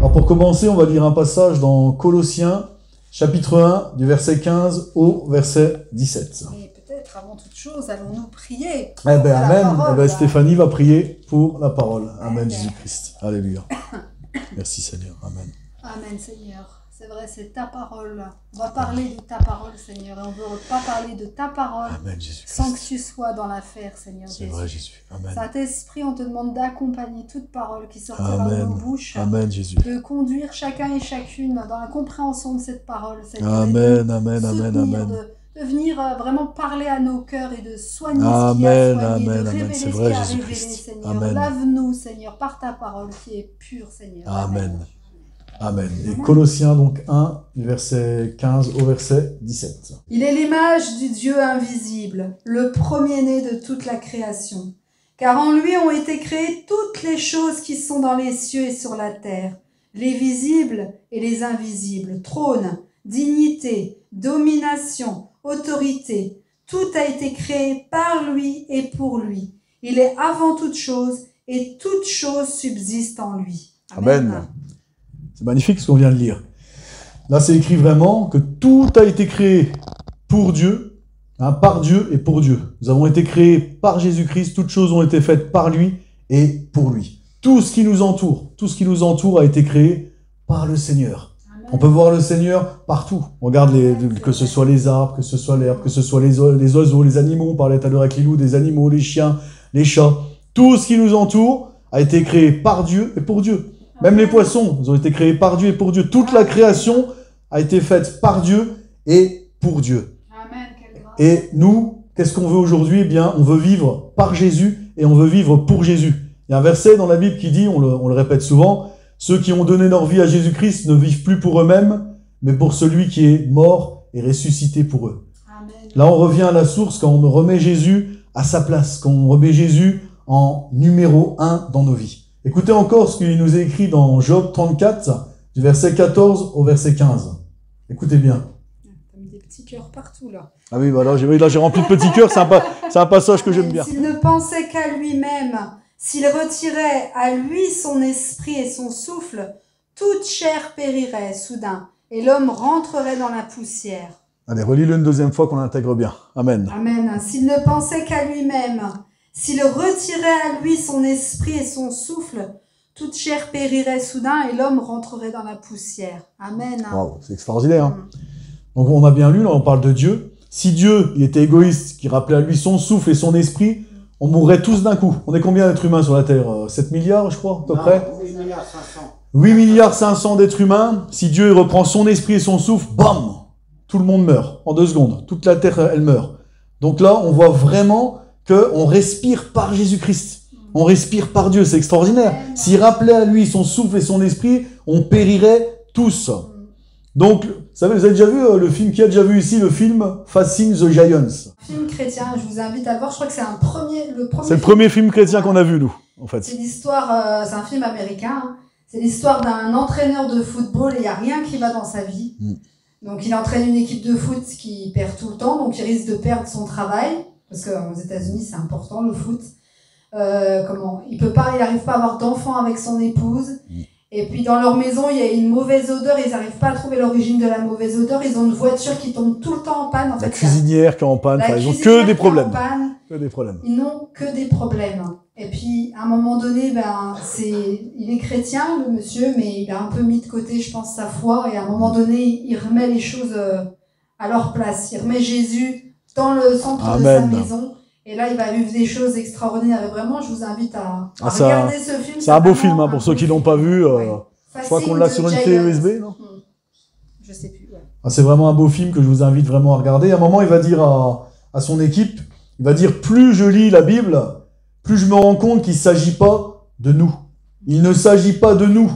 Alors pour commencer, on va lire un passage dans Colossiens, chapitre 1, du verset 15 au verset 17. Et peut-être, avant toute chose, allons-nous prier. Eh bien, amen. Parole, Eh ben, Stéphanie va prier pour la parole. Amen, Amen. Jésus-Christ. Alléluia. Merci Seigneur. Amen. Amen, Seigneur. C'est vrai, c'est ta parole. On va parler de ta parole, Seigneur. Et on ne veut pas parler de ta parole Amen, Jésus. sans que tu sois dans l'affaire, Seigneur C'est Jésus. vrai, Jésus. Amen. Saint-Esprit, on te demande d'accompagner toute parole qui sortira de Amen. nos bouches. Amen, Jésus. De conduire chacun et chacune dans la compréhension de cette parole, Seigneur. Amen, Et de amen, amen, soutenir, amen. De venir vraiment parler à nos cœurs et de soigner ce qui a Amen, soigné, amen, de amen. révéler C'est ce vrai, qui a Jésus-Christ. révélé, Seigneur. Amen. Lave-nous, Seigneur, par ta parole qui est pure, Seigneur. Amen. Amen. Et Colossiens donc 1, du verset 15 au verset 17. Il est l'image du Dieu invisible, le premier-né de toute la création. Car en lui ont été créées toutes les choses qui sont dans les cieux et sur la terre, les visibles et les invisibles, trône, dignité, domination, autorité. Tout a été créé par lui et pour lui. Il est avant toute chose et toute chose subsiste en lui. Amen. C'est magnifique ce qu'on vient de lire. Là, c'est écrit vraiment que tout a été créé pour Dieu, par Dieu et pour Dieu. Nous avons été créés par Jésus-Christ, toutes choses ont été faites par lui et pour lui. Tout ce qui nous entoure a été créé par le Seigneur. Amen. On peut voir le Seigneur partout. On regarde que ce soit les arbres, que ce soit l'herbe, que ce soit les oiseaux, les animaux. On parlait tout à l'heure avec Lilou des animaux, les chiens, les chats. Tout ce qui nous entoure a été créé par Dieu et pour Dieu. Même les poissons, ils ont été créés par Dieu et pour Dieu. Toute la création a été faite par Dieu et pour Dieu. Amen. Quelle grâce. Et nous, qu'est-ce qu'on veut aujourd'hui? Eh bien, on veut vivre par Jésus et on veut vivre pour Jésus. Il y a un verset dans la Bible qui dit, on le répète souvent, ceux qui ont donné leur vie à Jésus-Christ ne vivent plus pour eux-mêmes, mais pour celui qui est mort et ressuscité pour eux. Amen. Là, on revient à la source quand on remet Jésus à sa place, quand on remet Jésus en numéro 1 dans nos vies. Écoutez encore ce qu'il nous est écrit dans Job 34, du verset 14 au verset 15. Écoutez bien. T'as mis des petits cœurs partout, là. Ah oui, bah là, j'ai rempli de petits cœurs, c'est un passage que j'aime bien. S'il ne pensait qu'à lui-même, s'il retirait à lui son esprit et son souffle, toute chair périrait soudain, et l'homme rentrerait dans la poussière. Allez, relis-le une deuxième fois qu'on l'intègre bien. Amen. Amen. S'il ne pensait qu'à lui-même, s'il retirait à lui son esprit et son souffle, toute chair périrait soudain, et l'homme rentrerait dans la poussière. Amen. Wow, c'est extraordinaire. Hein. Donc on a bien lu, là on parle de Dieu. Si Dieu il était égoïste, qui rappelait à lui son souffle et son esprit, on mourrait tous d'un coup. On est combien d'êtres humains sur la Terre? 7 milliards, je crois, à peu près 8 milliards 500. 8 milliards 500 d'êtres humains. Si Dieu il reprend son esprit et son souffle, bam, tout le monde meurt en 2 secondes. Toute la Terre, elle meurt. Donc là, on voit vraiment qu'on respire par Jésus-Christ. On respire par Dieu, c'est extraordinaire. S'il rappelait à lui son souffle et son esprit, on périrait tous. Donc, vous savez, vous avez déjà vu le film, qui a déjà vu ici le film Facing the Giants? Film chrétien, je vous invite à le voir, je crois que c'est le premier C'est le premier film chrétien qu'on a vu, nous, en fait. C'est l'histoire, c'est un film américain, hein. C'est l'histoire d'un entraîneur de football et il n'y a rien qui va dans sa vie. Donc il entraîne une équipe de foot qui perd tout le temps, donc il risque de perdre son travail, parce qu'aux États-Unis c'est important le foot. Il n'arrive pas à avoir d'enfant avec son épouse. Et puis dans leur maison, il y a une mauvaise odeur, ils n'arrivent pas à trouver l'origine de la mauvaise odeur, ils ont une voiture qui tombe tout le temps en panne. En fait, La cuisinière qui est en panne, enfin, ils ont que des problèmes. Que des problèmes. Ils n'ont que des problèmes. Et puis, à un moment donné, il est chrétien, le monsieur, mais il a un peu mis de côté, je pense, sa foi. Et à un moment donné, il remet les choses à leur place. Il remet Jésus dans le centre Amen. de sa maison. Et là, il va vivre des choses extraordinaires. Et vraiment, je vous invite à regarder ce film. C'est un beau film, hein, pour ceux qui l'ont pas vu. Je crois qu'on l'a sur une clé USB, non? Je sais plus, ouais. C'est vraiment un beau film que je vous invite vraiment à regarder. À un moment, il va dire à son équipe, il va dire, plus je lis la Bible, plus je me rends compte qu'il ne s'agit pas de nous. Il ne s'agit pas de nous.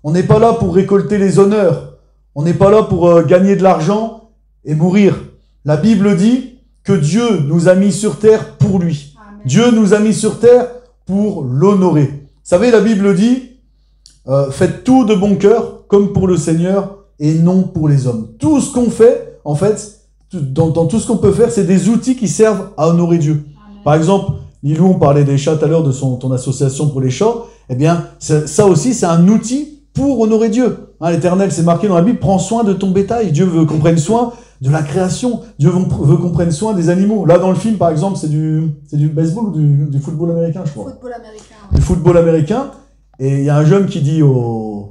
On n'est pas là pour récolter les honneurs. On n'est pas là pour gagner de l'argent et mourir. La Bible dit que Dieu nous a mis sur terre pour lui. Amen. Dieu nous a mis sur terre pour l'honorer. Vous savez, la Bible dit, faites tout de bon cœur, comme pour le Seigneur, et non pour les hommes. Tout ce qu'on fait, en fait, dans tout ce qu'on peut faire, c'est des outils qui servent à honorer Dieu. Amen. Par exemple, Lilou, on parlait des chats tout à l'heure, de ton association pour les chats. Eh bien, ça aussi, c'est un outil pour honorer Dieu. Hein, l'Éternel, c'est marqué dans la Bible, prends soin de ton bétail. Dieu veut qu'on prenne soin de la création. Dieu veut qu'on prenne soin des animaux. Là, dans le film, par exemple, c'est du baseball ou du football américain, je crois. Football américain. Ouais. Du football américain. Et il y a un jeune qui dit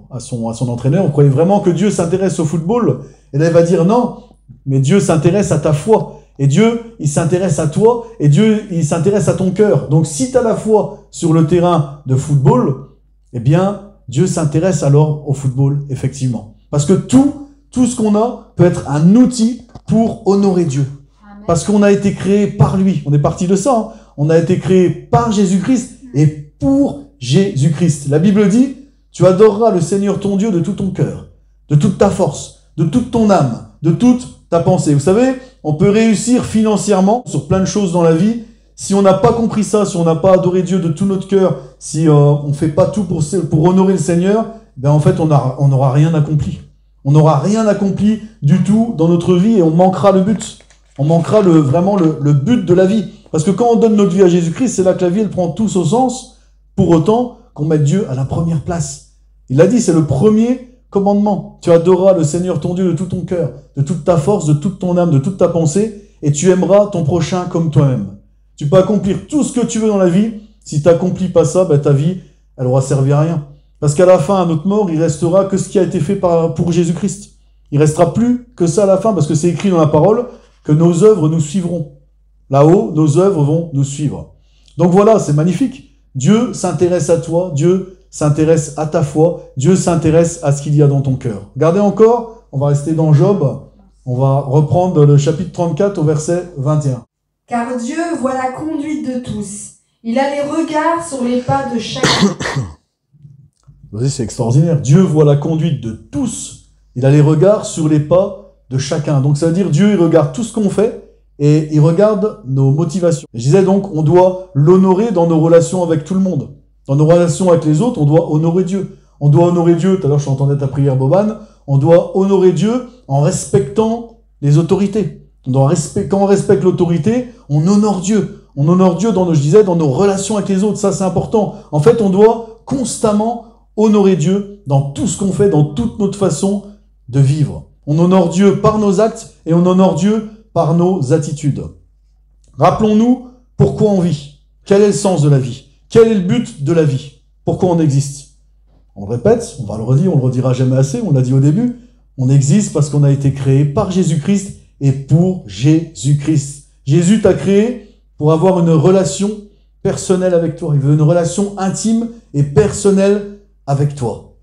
à son entraîneur, on croyait vraiment que Dieu s'intéresse au football. Et là, il va dire non, mais Dieu s'intéresse à ta foi. Et Dieu, il s'intéresse à toi. Et Dieu, il s'intéresse à ton cœur. Donc, si tu as la foi sur le terrain de football, eh bien, Dieu s'intéresse alors au football, effectivement. Parce que tout ce qu'on a peut être un outil pour honorer Dieu. Amen. Parce qu'on a été créé par lui. On est parti de ça. Hein. On a été créé par Jésus-Christ et pour Jésus-Christ. La Bible dit, tu adoreras le Seigneur ton Dieu de tout ton cœur, de toute ta force, de toute ton âme, de toute ta pensée. Vous savez, on peut réussir financièrement sur plein de choses dans la vie. Si on n'a pas compris ça, si on n'a pas adoré Dieu de tout notre cœur, si on ne fait pas tout pour honorer le Seigneur, ben en fait, on n'aura rien accompli. On n'aura rien accompli du tout dans notre vie et on manquera le but. On manquera vraiment le but de la vie. Parce que quand on donne notre vie à Jésus-Christ, c'est là que la vie, elle prend tout son sens. Pour autant qu'on mette Dieu à la première place. Il a dit, c'est le premier commandement. Tu adoreras le Seigneur ton Dieu de tout ton cœur, de toute ta force, de toute ton âme, de toute ta pensée, et tu aimeras ton prochain comme toi-même. Tu peux accomplir tout ce que tu veux dans la vie. Si tu n'accomplis pas ça, ben ta vie, elle aura servi à rien. Parce qu'à la fin, à notre mort, il restera que ce qui a été fait pour Jésus-Christ. Il restera plus que ça à la fin, parce que c'est écrit dans la parole que nos œuvres nous suivront. Là-haut, nos œuvres vont nous suivre. Donc voilà, c'est magnifique. Dieu s'intéresse à toi, Dieu s'intéresse à ta foi, Dieu s'intéresse à ce qu'il y a dans ton cœur. Regardez encore, on va rester dans Job, on va reprendre le chapitre 34 au verset 21. Car Dieu voit la conduite de tous. Il a les regards sur les pas de chacun. Vas-y, c'est extraordinaire. Dieu voit la conduite de tous. Il a les regards sur les pas de chacun. Donc ça veut dire Dieu, il regarde tout ce qu'on fait et il regarde nos motivations. Je disais donc, on doit l'honorer dans nos relations avec tout le monde. Dans nos relations avec les autres, on doit honorer Dieu. On doit honorer Dieu, tout à l'heure je t'entendais ta prière, Boban, on doit honorer Dieu en respectant les autorités. Quand on respecte l'autorité, on honore Dieu. On honore Dieu dans nos relations avec les autres, ça c'est important. En fait, on doit constamment honorer Dieu dans tout ce qu'on fait, dans toute notre façon de vivre. On honore Dieu par nos actes et on honore Dieu par nos attitudes. Rappelons-nous pourquoi on vit. Quel est le sens de la vie? Quel est le but de la vie? Pourquoi on existe? On le répète, on va le redire, on le redira jamais assez, on l'a dit au début. On existe parce qu'on a été créé par Jésus-Christ et pour Jésus-Christ. Jésus t'a créé pour avoir une relation personnelle avec toi. Il veut une relation intime et personnelle avec toi.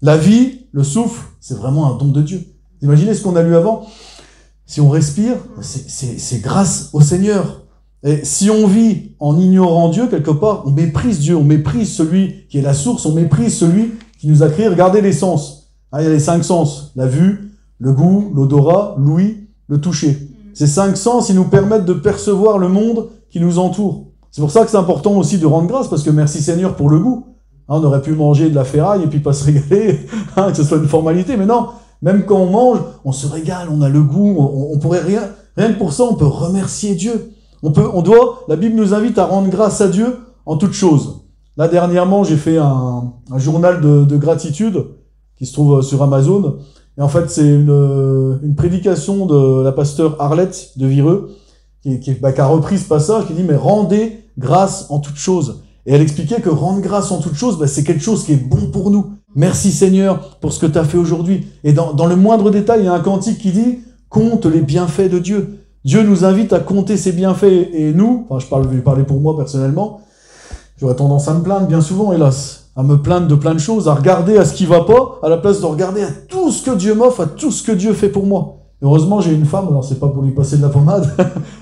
La vie, le souffle, c'est vraiment un don de Dieu. Imaginez ce qu'on a lu avant. Si on respire, c'est grâce au Seigneur. Et si on vit en ignorant Dieu, quelque part, on méprise Dieu, on méprise celui qui est la source, on méprise celui qui nous a créé. Regardez les sens. Ah, il y a les 5 sens. La vue, le goût, l'odorat, l'ouïe, le toucher. Ces 5 sens, ils nous permettent de percevoir le monde qui nous entoure. C'est pour ça que c'est important aussi de rendre grâce, parce que merci Seigneur pour le goût. On aurait pu manger de la ferraille et puis pas se régaler, que ce soit une formalité, mais non. Même quand on mange, on se régale, on a le goût, on pourrait rien que pour ça, on peut remercier Dieu. La Bible nous invite à rendre grâce à Dieu en toutes choses. Là, dernièrement, j'ai fait un journal de gratitude qui se trouve sur Amazon. Et en fait, c'est une prédication de la pasteure Arlette de Vireux qui a repris ce passage, qui dit « Mais rendez grâce en toutes choses ». Et elle expliquait que rendre grâce en toutes choses, c'est quelque chose qui est bon pour nous. Merci Seigneur pour ce que tu as fait aujourd'hui. Et dans le moindre détail, il y a un cantique qui dit « Compte les bienfaits de Dieu ». Dieu nous invite à compter ses bienfaits et nous, je vais parler pour moi personnellement, j'aurais tendance à me plaindre bien souvent, hélas, à me plaindre de plein de choses, à regarder à ce qui va pas, à la place de regarder à tout ce que Dieu m'offre, à tout ce que Dieu fait pour moi. Heureusement, j'ai une femme, alors c'est pas pour lui passer de la pommade,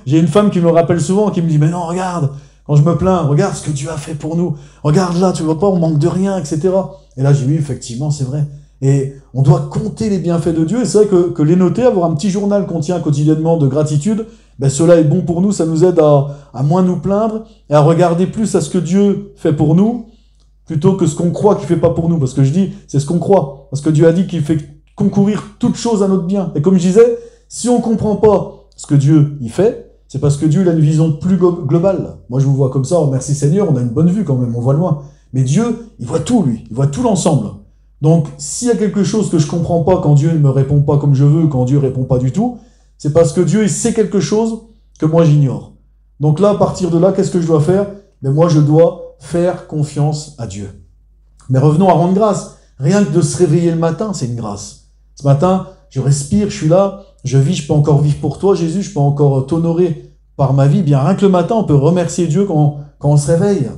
j'ai une femme qui me rappelle souvent, qui me dit « Mais non, regarde, quand je me plains, regarde ce que Dieu a fait pour nous. Regarde là, tu vois pas, on manque de rien, etc. » Et là, j'ai vu, effectivement, c'est vrai. Et on doit compter les bienfaits de Dieu. Et c'est vrai que les noter, avoir un petit journal qu'on tient quotidiennement de gratitude, cela est bon pour nous. Ça nous aide à moins nous plaindre et à regarder plus à ce que Dieu fait pour nous plutôt que ce qu'on croit qu'il fait pas pour nous. Parce que je dis, c'est ce qu'on croit. Parce que Dieu a dit qu'il fait concourir toutes choses à notre bien. Et comme je disais, si on comprend pas ce que Dieu y fait, c'est parce que Dieu il a une vision plus globale. Moi, je vous vois comme ça. Oh, merci Seigneur, on a une bonne vue quand même, on voit loin. Mais Dieu, il voit tout, lui. Il voit tout l'ensemble. Donc, s'il y a quelque chose que je comprends pas quand Dieu ne me répond pas comme je veux, quand Dieu répond pas du tout, c'est parce que Dieu, il sait quelque chose que moi j'ignore. Donc là, à partir de là, qu'est-ce que je dois faire? Ben moi, je dois faire confiance à Dieu. Mais revenons à rendre grâce. Rien que de se réveiller le matin, c'est une grâce. Ce matin, je respire, je suis là, je vis, je peux encore vivre pour toi, Jésus, je peux encore t'honorer par ma vie. Bien, rien que le matin, on peut remercier Dieu quand on se réveille.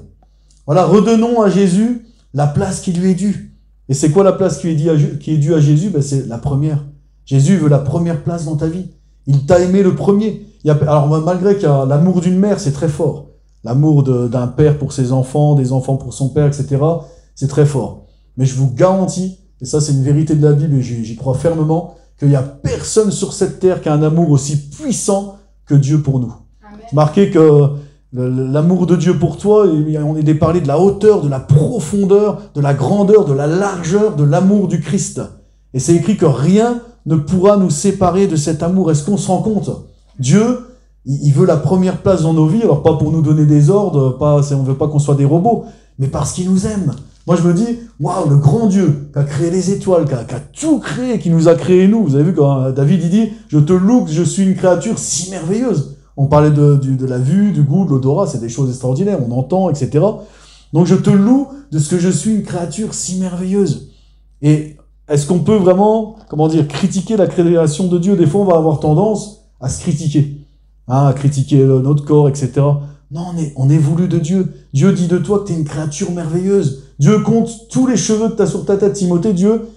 Voilà, redonnons à Jésus la place qui lui est due. Et c'est quoi la place qui est due à Jésus? Ben, c'est la première. Jésus veut la première place dans ta vie. Il t'a aimé le premier. Alors malgré qu'il y a l'amour d'une mère, c'est très fort. L'amour d'un père pour ses enfants, des enfants pour son père, etc. C'est très fort. Mais je vous garantis, et ça c'est une vérité de la Bible et j'y crois fermement, qu'il n'y a personne sur cette terre qui a un amour aussi puissant que Dieu pour nous. Amen. Marquez que l'amour de Dieu pour toi, on est parlé de la hauteur, de la profondeur, de la grandeur, de la largeur, de l'amour du Christ. Et c'est écrit que rien ne pourra nous séparer de cet amour. Est-ce qu'on se rend compte? Dieu, il veut la première place dans nos vies, alors pas pour nous donner des ordres, on veut pas qu'on soit des robots, mais parce qu'il nous aime. Moi je me dis, waouh, le grand Dieu qui a créé les étoiles, qui a tout créé, qui nous a créé nous. Vous avez vu quand David il dit, je te loue, je suis une créature si merveilleuse. On parlait de la vue, du goût, de l'odorat, c'est des choses extraordinaires, on entend, etc. Donc je te loue de ce que je suis une créature si merveilleuse. Et est-ce qu'on peut vraiment, critiquer la création de Dieu? Des fois, on va avoir tendance à se critiquer, à critiquer notre corps, etc. Non, on est voulu de Dieu. Dieu dit de toi que tu es une créature merveilleuse. Dieu compte tous les cheveux que tu as sur ta tête. Timothée, Dieu,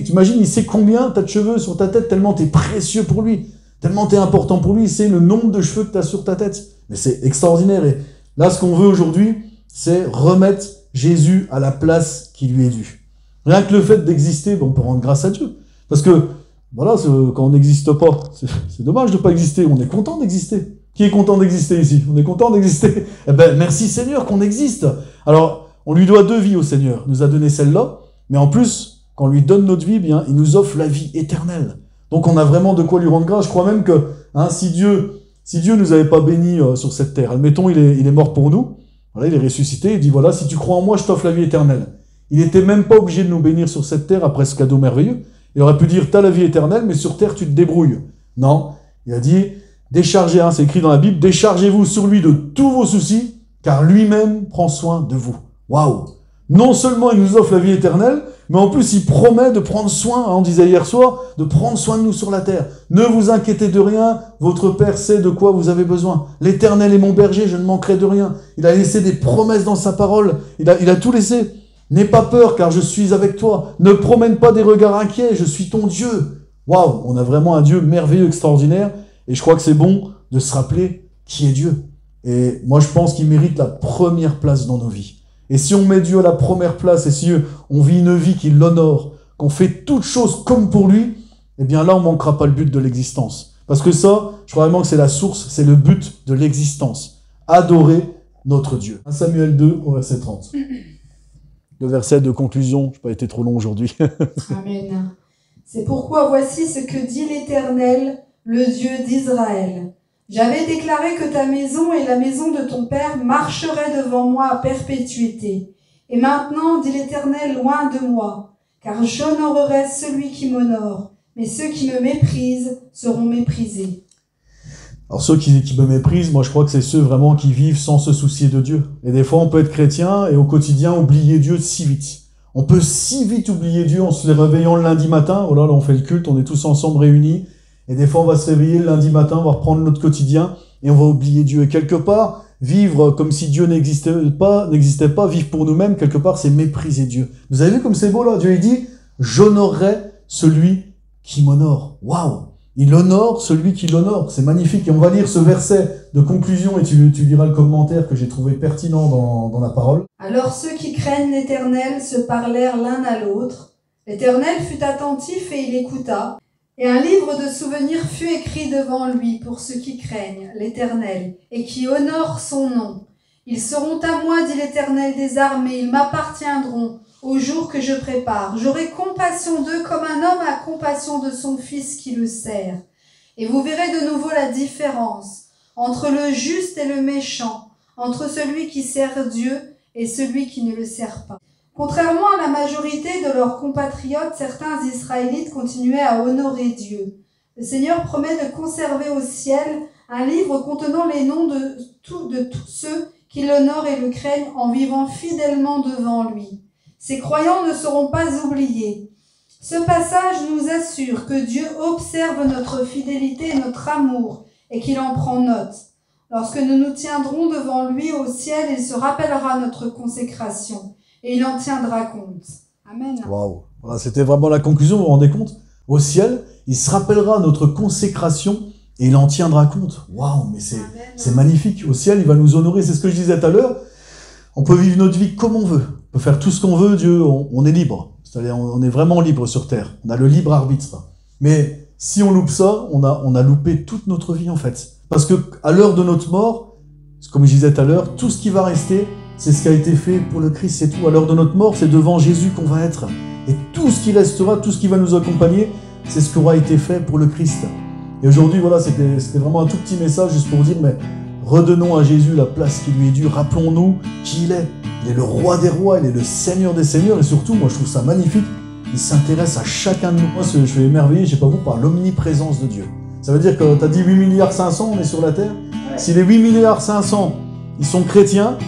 t'imagines, il sait combien tu as de cheveux sur ta tête, tellement tu es précieux pour lui, tellement tu es important pour lui, il sait le nombre de cheveux que tu as sur ta tête. Mais c'est extraordinaire. Et là, ce qu'on veut aujourd'hui, c'est remettre Jésus à la place qui lui est due. Rien que le fait d'exister, on peut rendre grâce à Dieu. Parce que, voilà, quand on n'existe pas, c'est dommage de ne pas exister. On est content d'exister. Qui est content d'exister ici? On est content d'exister. Eh ben, merci Seigneur qu'on existe. Alors, on lui doit 2 vies au Seigneur. Il nous a donné celle-là. Mais en plus, quand on lui donne notre vie, bien, il nous offre la vie éternelle. Donc, on a vraiment de quoi lui rendre grâce. Je crois même que, si Dieu nous avait pas bénis sur cette terre, admettons, il est mort pour nous. Voilà, il est ressuscité. Il dit, voilà, si tu crois en moi, je t'offre la vie éternelle. Il n'était même pas obligé de nous bénir sur cette terre après ce cadeau merveilleux. Il aurait pu dire, t'as la vie éternelle, mais sur terre, tu te débrouilles. Non. Il a dit, déchargez, c'est écrit dans la Bible, déchargez-vous sur lui de tous vos soucis, car lui-même prend soin de vous. Waouh! Non seulement il nous offre la vie éternelle, mais en plus il promet de prendre soin, on disait hier soir, de prendre soin de nous sur la terre. Ne vous inquiétez de rien, votre Père sait de quoi vous avez besoin. L'Éternel est mon berger, je ne manquerai de rien. Il a laissé des promesses dans sa parole, il a tout laissé. N'aie pas peur, car je suis avec toi. Ne promène pas des regards inquiets, je suis ton Dieu. Waouh, on a vraiment un Dieu merveilleux, extraordinaire. Et je crois que c'est bon de se rappeler qui est Dieu. Et moi, je pense qu'il mérite la première place dans nos vies. Et si on met Dieu à la première place, et si on vit une vie qui l'honore, qu'on fait toutes choses comme pour lui, eh bien là, on manquera pas le but de l'existence. Parce que ça, je crois vraiment que c'est la source, c'est le but de l'existence. Adorer notre Dieu. 1 Samuel 2, au verset 30. Le verset de conclusion, je n'ai pas été trop long aujourd'hui. Amen. C'est pourquoi voici ce que dit l'Éternel, le Dieu d'Israël. J'avais déclaré que ta maison et la maison de ton père marcheraient devant moi à perpétuité. Et maintenant, dit l'Éternel, loin de moi, car j'honorerai celui qui m'honore, mais ceux qui me méprisent seront méprisés. Alors ceux qui me méprisent, moi je crois que c'est ceux vraiment qui vivent sans se soucier de Dieu. Et des fois on peut être chrétien et au quotidien oublier Dieu si vite. On peut si vite oublier Dieu en se réveillant le lundi matin. Oh là, on fait le culte, on est tous ensemble réunis. Et des fois on va se réveiller le lundi matin, on va reprendre notre quotidien et on va oublier Dieu. Et quelque part, vivre comme si Dieu n'existait pas, vivre pour nous-mêmes, quelque part c'est mépriser Dieu. Vous avez vu comme c'est beau là? Dieu il dit, j'honorerai celui qui m'honore. Waouh! Il honore celui qui l'honore. C'est magnifique. Et on va lire ce verset de conclusion et tu liras le commentaire que j'ai trouvé pertinent dans la parole. Alors ceux qui craignent l'Éternel se parlèrent l'un à l'autre. L'Éternel fut attentif et il écouta. Et un livre de souvenirs fut écrit devant lui pour ceux qui craignent l'Éternel et qui honorent son nom. Ils seront à moi, dit l'Éternel des armées, ils m'appartiendront au jour que je prépare. J'aurai compassion d'eux comme un homme a compassion de son fils qui le sert. Et vous verrez de nouveau la différence entre le juste et le méchant, entre celui qui sert Dieu et celui qui ne le sert pas. Contrairement à la majorité de leurs compatriotes, certains Israélites continuaient à honorer Dieu. Le Seigneur promet de conserver au ciel un livre contenant les noms de tous ceux qui l'honorent et le craignent en vivant fidèlement devant lui. Ces croyants ne seront pas oubliés. Ce passage nous assure que Dieu observe notre fidélité et notre amour et qu'il en prend note. Lorsque nous nous tiendrons devant lui au ciel, il se rappellera notre consécration et il en tiendra compte. Amen. Waouh. Voilà, c'était vraiment la conclusion, vous vous rendez compte? Au ciel, il se rappellera notre consécration et il en tiendra compte. Waouh, mais c'est magnifique. Au ciel, il va nous honorer. C'est ce que je disais tout à l'heure. On peut vivre notre vie comme on veut. On peut faire tout ce qu'on veut. Dieu, on est libre. C'est-à-dire, on est vraiment libre sur terre. On a le libre arbitre. Mais si on loupe ça, on a loupé toute notre vie, en fait. Parce que à l'heure de notre mort, comme je disais tout à l'heure, tout ce qui va rester, c'est ce qui a été fait pour le Christ, c'est tout. À l'heure de notre mort, c'est devant Jésus qu'on va être. Et tout ce qui restera, tout ce qui va nous accompagner, c'est ce qui aura été fait pour le Christ. Et aujourd'hui, voilà, c'était vraiment un tout petit message juste pour dire, mais redonnons à Jésus la place qui lui est due. Rappelons-nous qui il est. Il est le roi des rois, il est le Seigneur des seigneurs. Et surtout, moi, je trouve ça magnifique. Il s'intéresse à chacun de nous. Moi, je suis émerveillé, je sais pas vous, par l'omniprésence de Dieu. Ça veut dire que tu as dit 8 milliards 500, on est sur la terre. Ouais. Si les 8 milliards 500, ils sont chrétiens,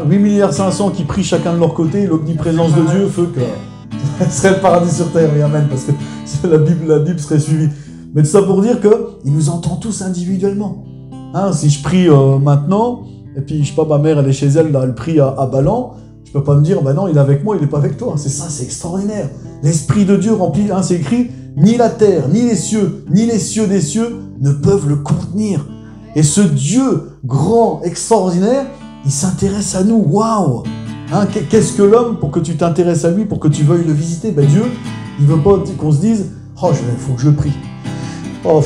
8 milliards 500 qui prient chacun de leur côté, l'omniprésence de Dieu fait que ce serait le paradis sur terre, oui, amen, parce que la Bible serait suivie. Mais tout ça pour dire qu'il nous entend tous individuellement. Si je prie maintenant, et puis je sais pas, ma mère elle est chez elle, là, elle prie à Ballan, je peux pas me dire, bah non, il est avec moi, il est pas avec toi. C'est ça, c'est extraordinaire. L'Esprit de Dieu remplit, c'est écrit, ni la terre, ni les cieux des cieux ne peuvent le contenir. Et ce Dieu grand, extraordinaire, il s'intéresse à nous. Waouh! Qu'est-ce que l'homme pour que tu t'intéresses à lui, pour que tu veuilles le visiter? Dieu, il veut pas qu'on se dise, oh, faut que je prie. Oh,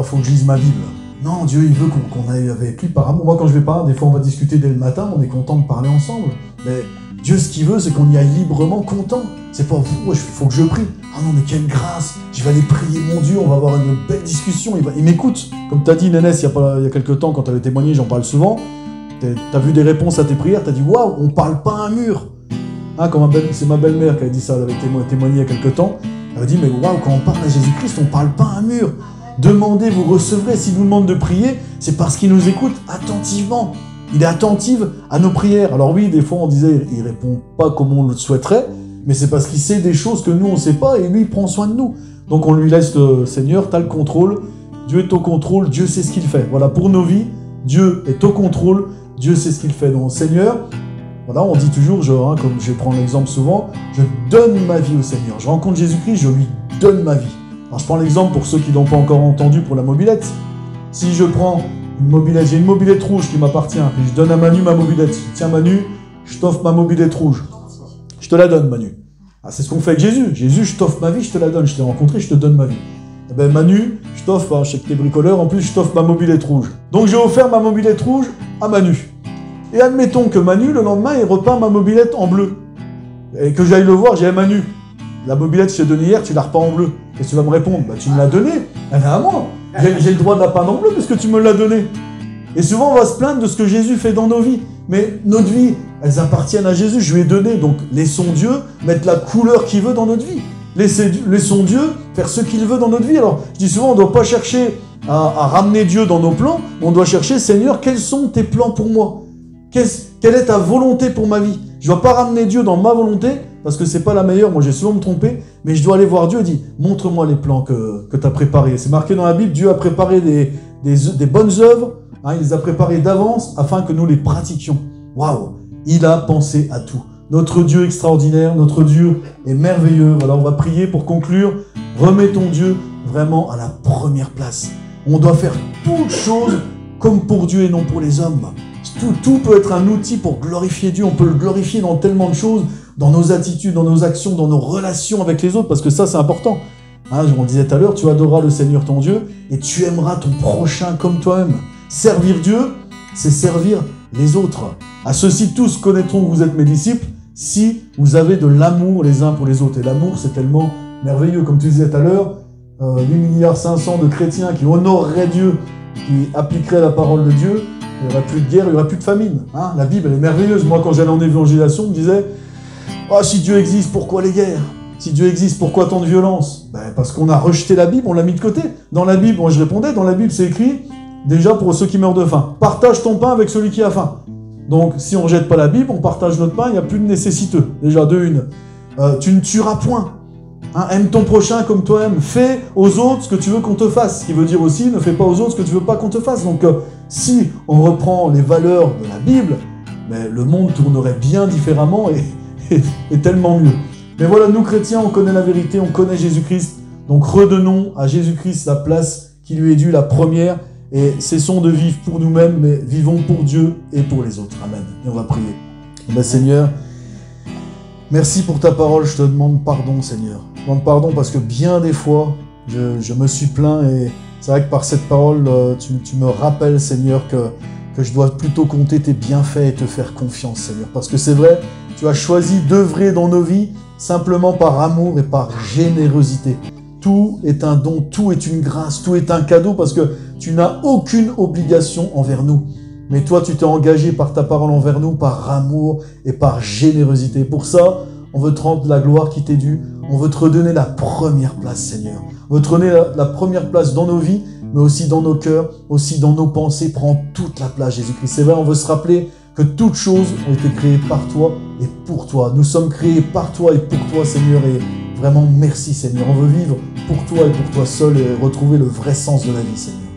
faut que je lise ma Bible. Non, Dieu, il veut qu'on aille avec lui par amour. Moi, quand je vais pas, des fois, on va discuter dès le matin, on est content de parler ensemble. Mais Dieu, ce qu'il veut, c'est qu'on y aille librement, content. C'est pas, faut que je prie. Ah non, mais quelle grâce! Je vais aller prier mon Dieu, on va avoir une belle discussion. Il m'écoute. Comme tu as dit, Nénès, il y a quelques temps, quand tu avais témoigné, j'en parle souvent. T'as vu des réponses à tes prières, t'as dit waouh, on parle pas à un mur. C'est ma belle-mère qui avait dit ça, elle avait témoigné il y a quelques temps. Elle avait dit mais waouh, quand on parle à Jésus-Christ, on parle pas à un mur. Demandez, vous recevrez. S'il nous demande de prier, c'est parce qu'il nous écoute attentivement. Il est attentif à nos prières. Alors oui, des fois on disait il répond pas comme on le souhaiterait, mais c'est parce qu'il sait des choses que nous on sait pas et lui il prend soin de nous. Donc on lui laisse le Seigneur, t'as le contrôle. Dieu est au contrôle, Dieu sait ce qu'il fait. Voilà, pour nos vies, Dieu est au contrôle. Dieu sait ce qu'il fait. Donc, Seigneur, voilà, on dit toujours, comme je prends l'exemple souvent, je donne ma vie au Seigneur. Je rencontre Jésus-Christ, je lui donne ma vie. Alors, je prends l'exemple pour ceux qui ne l'ont pas encore entendu pour la mobilette. Si je prends une mobilette, j'ai une mobilette rouge qui m'appartient, puis je donne à Manu ma mobilette. Tiens, Manu, je t'offre ma mobilette rouge. Je te la donne, Manu. C'est ce qu'on fait avec Jésus. Jésus, je t'offre ma vie, je te la donne. Je t'ai rencontré, je te donne ma vie. Manu, je t'offre, je sais que t'es bricoleur, en plus, je t'offre ma mobilette rouge. Donc, j'ai offert ma mobilette rouge à Manu. Et admettons que Manu, le lendemain, il repeint ma mobilette en bleu. Et que j'aille le voir, j'ai dit Manu, la mobilette que je t'ai donnée hier, tu l'as repeint en bleu. Qu'est-ce que tu vas me répondre? Tu me l'as donnée, elle est à moi. J'ai le droit de la peindre en bleu parce que tu me l'as donnée. Et souvent, on va se plaindre de ce que Jésus fait dans nos vies. Mais notre vie, elles appartiennent à Jésus, je lui ai donné. Donc, laissons Dieu mettre la couleur qu'il veut dans notre vie. Laissons Dieu faire ce qu'il veut dans notre vie. Alors, je dis souvent, on ne doit pas chercher à ramener Dieu dans nos plans. On doit chercher, Seigneur, quels sont tes plans pour moi? Quelle est ta volonté pour ma vie? Je ne dois pas ramener Dieu dans ma volonté, parce que c'est pas la meilleure, moi j'ai souvent me trompé, mais je dois aller voir Dieu et dire, montre-moi les plans que tu as préparés. C'est marqué dans la Bible, Dieu a préparé des bonnes œuvres, il les a préparées d'avance, afin que nous les pratiquions. Waouh! Il a pensé à tout. Notre Dieu extraordinaire, notre Dieu est merveilleux. Voilà, on va prier pour conclure. Remettons Dieu vraiment à la première place. On doit faire toutes choses comme pour Dieu et non pour les hommes. Tout peut être un outil pour glorifier Dieu. On peut le glorifier dans tellement de choses, dans nos attitudes, dans nos actions, dans nos relations avec les autres, parce que ça, c'est important. On le disait tout à l'heure, tu adoreras le Seigneur ton Dieu et tu aimeras ton prochain comme toi-même. Servir Dieu, c'est servir les autres. À ceux-ci, tous connaîtront que vous êtes mes disciples si vous avez de l'amour les uns pour les autres. Et l'amour, c'est tellement merveilleux. Comme tu disais tout à l'heure, 8 milliards 500 de chrétiens qui honoreraient Dieu, qui appliqueraient la parole de Dieu, il n'y aurait plus de guerre, il n'y aurait plus de famine. La Bible, elle est merveilleuse. Moi, quand j'allais en évangélisation, on me disait, Ah, si Dieu existe, pourquoi les guerres? Si Dieu existe, pourquoi tant de violence? Ben, parce qu'on a rejeté la Bible, on l'a mis de côté. Dans la Bible, moi je répondais, dans la Bible c'est écrit, déjà pour ceux qui meurent de faim, partage ton pain avec celui qui a faim. Donc si on ne rejette pas la Bible, on partage notre pain, il n'y a plus de nécessiteux. Déjà, de une. Tu ne tueras point. Hein, aime ton prochain comme toi-même. Fais aux autres ce que tu veux qu'on te fasse. Ce qui veut dire aussi, ne fais pas aux autres ce que tu veux pas qu'on te fasse. Donc si on reprend les valeurs de la Bible, mais le monde tournerait bien différemment et tellement mieux. Mais voilà, nous chrétiens, on connaît la vérité, on connaît Jésus-Christ. Donc redonnons à Jésus-Christ la place qui lui est due, la première. Et cessons de vivre pour nous-mêmes, mais vivons pour Dieu et pour les autres. Amen. Et on va prier. Ben, Seigneur, merci pour ta parole. Je te demande pardon, Seigneur. Je te demande pardon parce que bien des fois, je me suis plaint. Et c'est vrai que par cette parole, tu me rappelles, Seigneur, que je dois plutôt compter tes bienfaits et te faire confiance, Seigneur. Parce que c'est vrai, tu as choisi d'œuvrer dans nos vies simplement par amour et par générosité. Tout est un don, tout est une grâce, tout est un cadeau parce que tu n'as aucune obligation envers nous. Mais toi, tu t'es engagé par ta parole envers nous, par amour et par générosité. Pour ça, on veut te rendre la gloire qui t'est due. On veut te redonner la première place, Seigneur. On veut te redonner la première place dans nos vies, mais aussi dans nos cœurs, aussi dans nos pensées. Prends toute la place, Jésus-Christ. C'est vrai, on veut se rappeler que toutes choses ont été créées par toi et pour toi. Nous sommes créés par toi et pour toi, Seigneur. Et vraiment, merci, Seigneur. On veut vivre pour toi et pour toi seul et retrouver le vrai sens de la vie, Seigneur.